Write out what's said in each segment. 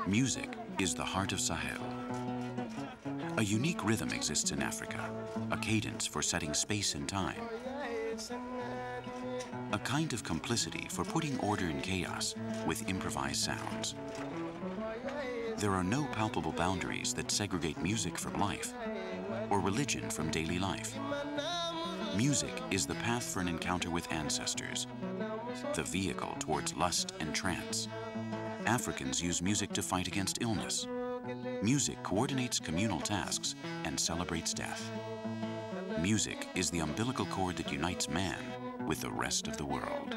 Music is the heart of Sahel. A unique rhythm exists in Africa, a cadence for setting space and time. A kind of complicity for putting order in chaos with improvised sounds. There are no palpable boundaries that segregate music from life or religion from daily life. Music is the path for an encounter with ancestors, the vehicle towards lust and trance. Africans use music to fight against illness. Music coordinates communal tasks and celebrates death. Music is the umbilical cord that unites man with the rest of the world.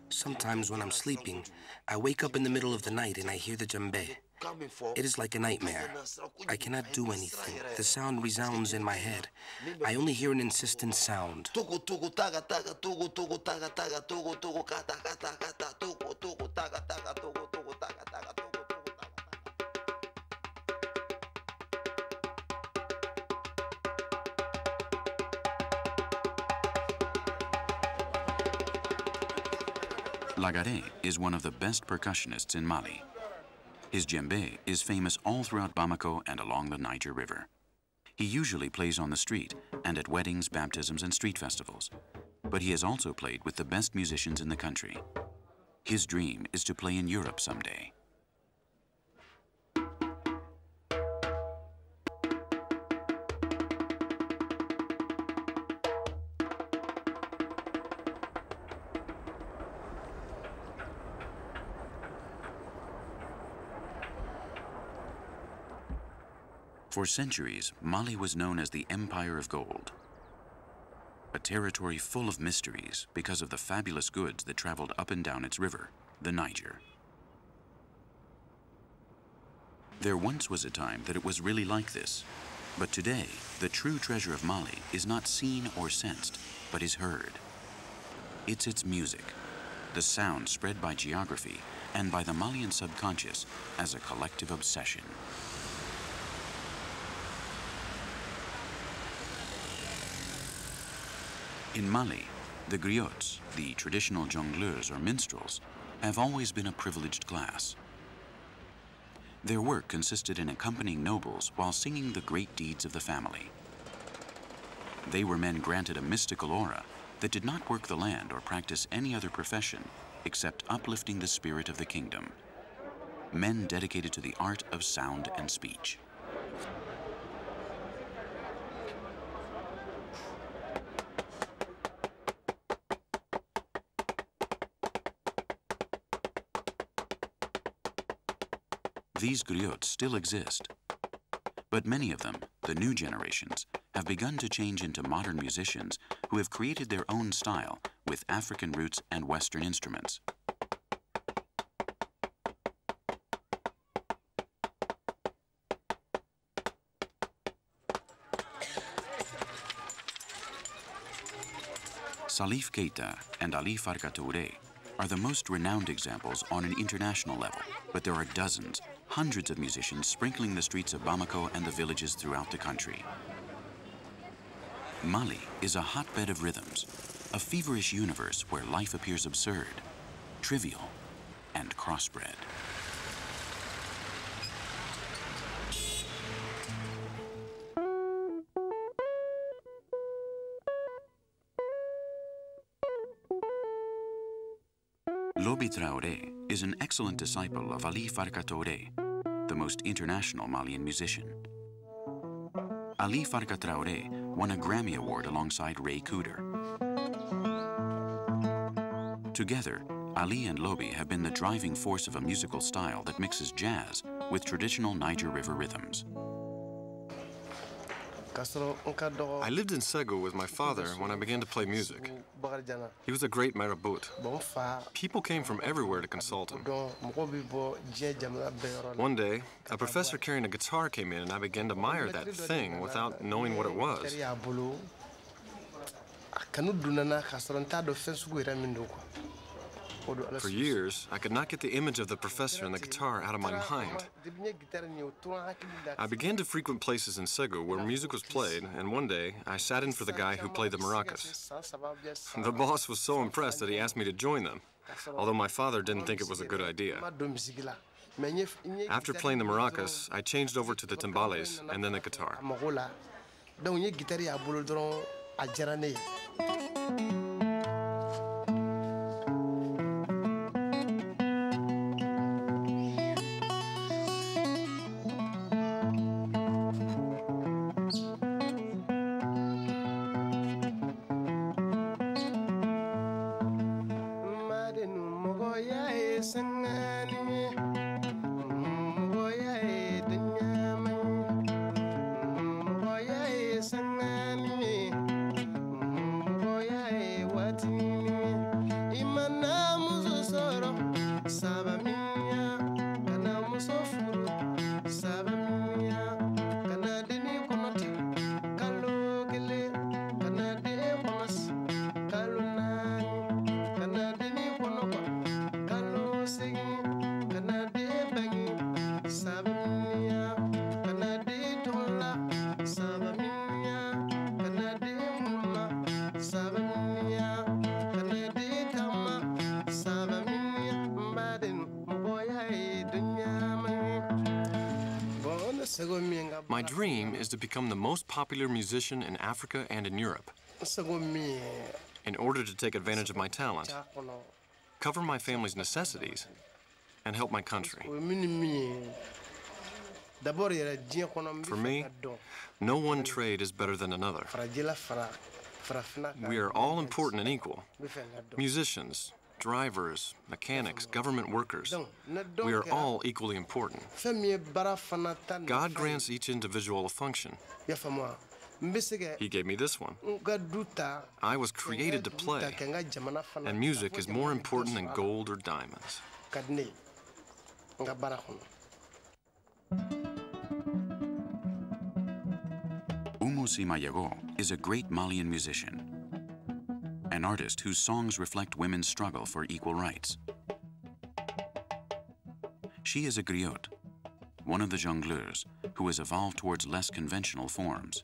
Sometimes when I'm sleeping, I wake up in the middle of the night and I hear the djembe. It is like a nightmare. I cannot do anything. The sound resounds in my head. I only hear an insistent sound. Lagare is one of the best percussionists in Mali. His djembe is famous all throughout Bamako and along the Niger River. He usually plays on the street and at weddings, baptisms, and street festivals. But he has also played with the best musicians in the country. His dream is to play in Europe someday. For centuries, Mali was known as the Empire of Gold, a territory full of mysteries because of the fabulous goods that traveled up and down its river, the Niger. There once was a time that it was really like this, but today, the true treasure of Mali is not seen or sensed, but is heard. It's its music, the sound spread by geography and by the Malian subconscious as a collective obsession. In Mali, the griots, the traditional jongleurs or minstrels, have always been a privileged class. Their work consisted in accompanying nobles while singing the great deeds of the family. They were men granted a mystical aura that did not work the land or practice any other profession except uplifting the spirit of the kingdom. Men dedicated to the art of sound and speech. These griots still exist, but many of them, the new generations, have begun to change into modern musicians who have created their own style with African roots and Western instruments. Salif Keita and Ali Kora Touami are the most renowned examples on an international level, but there are dozens, hundreds of musicians sprinkling the streets of Bamako and the villages throughout the country. Mali is a hotbed of rhythms, a feverish universe where life appears absurd, trivial, and crossbred. Loby Traoré is an excellent disciple of Ali Kora Touami, the most international Malian musician. Ali Kora Touami won a Grammy Award alongside Ray Cooder. Together, Ali and Loby have been the driving force of a musical style that mixes jazz with traditional Niger River rhythms. I lived in Segu with my father when I began to play music. He was a great marabout. People came from everywhere to consult him. One day, a professor carrying a guitar came in, and I began to admire that thing without knowing what it was. For years, I could not get the image of the professor and the guitar out of my mind. I began to frequent places in Segu where music was played, and one day, I sat in for the guy who played the maracas. The boss was so impressed that he asked me to join them, although my father didn't think it was a good idea. After playing the maracas, I changed over to the timbales and then the guitar. My dream is to become the most popular musician in Africa and in Europe. In order to take advantage of my talent, cover my family's necessities, and help my country. For me, no one trade is better than another. We are all important and equal. Musicians, drivers, mechanics, government workers. We are all equally important. God grants each individual a function. He gave me this one. I was created to play, and music is more important than gold or diamonds. Umu Simayogo is a great Malian musician, an artist whose songs reflect women's struggle for equal rights. She is a griot, one of the jongleurs who has evolved towards less conventional forms.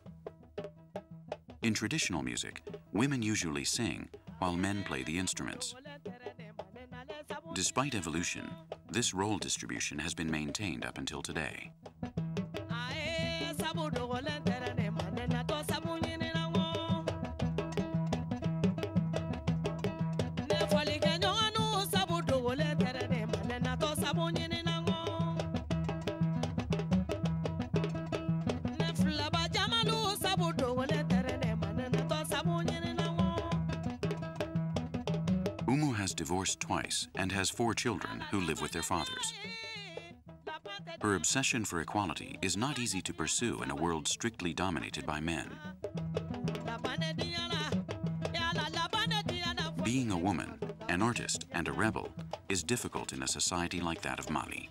In traditional music, women usually sing while men play the instruments. Despite evolution, this role distribution has been maintained up until today. Umu has divorced twice and has 4 children who live with their fathers. Her obsession for equality is not easy to pursue in a world strictly dominated by men. Being a woman, an artist, and a rebel is difficult in a society like that of Mali.